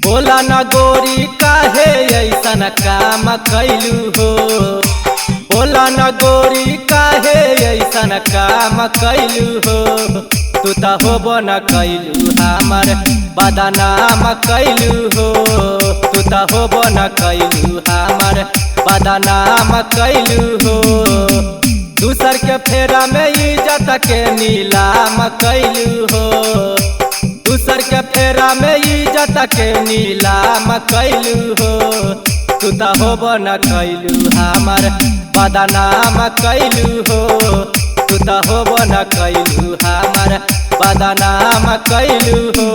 बोला न गोरी काहे ऐसन काम कैलू हो। बोला न गोरी काहे ऐसन काम कैलू हो। तू तो होबो न कैलू हमार बदनाम कैलू हो। तू तो होबो न कैलू हमार बदनाम कैलू हो। दूसर के फेरा में इज्जत के नीलाम कैलू हो। दूसर के फेरा में इज्जत के नीलाम कैलू हो। तू तो होबो न कैलू हमार बदनाम कैलू हो। तू तो होबो न कैलू हमार बदनाम कैलू हो।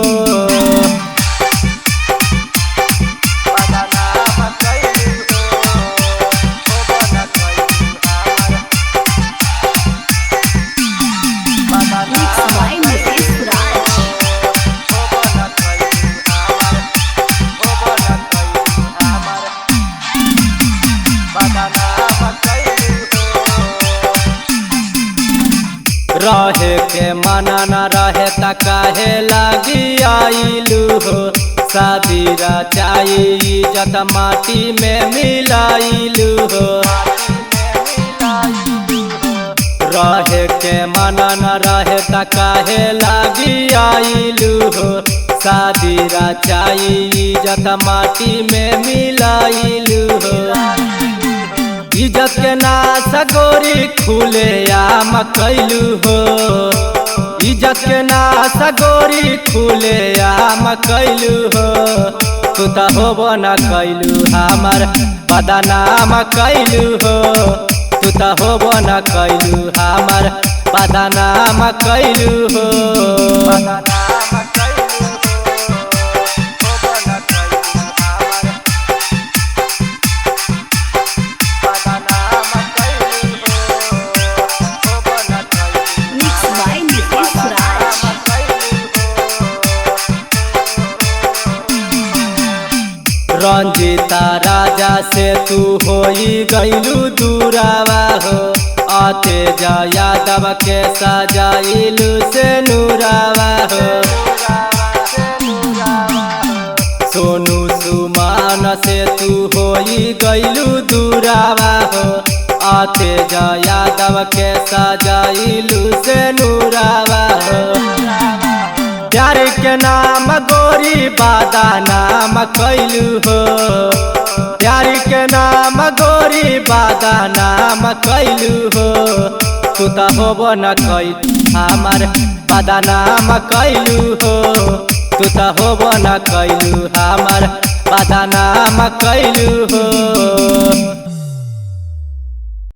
रहे के मना न रहे त काहे लागी आइलू हो। शादी रचाई इज्जत माटी में मिलाइलू हो। रहे के मना न रहे त काहे लागी आइलू हो। शादी रचाई इज्जत माटी में मिलाइलू हो। इज्जत के नाश गोरी खुले आम कैलू हो। इज्जत के नाश गोरी खुले आम कैलू हो। तू तो होबो न कैलू हमार बदनाम कैलू हो। तू तो होबो न कैलू हमार बदनाम कैलू हो। रंजीता राजा से तू होई गईलू दूरावा हो। आते जा यादव के सजाइलू से नूरावा हो। सोनू सुमान से तू होई गईलू दूरावा हो। आते जा यादव के सजाइलू से नूरावा हो। प्यार के नाम गोरी बदनाम कैलू हो। प्यार के नाम गोरी बदनाम कैलू हो। तू तो होबो न कैलू हमार बदनाम कैलू हो। तू तो होबो न कैलू हमार बदनाम कैलू हो।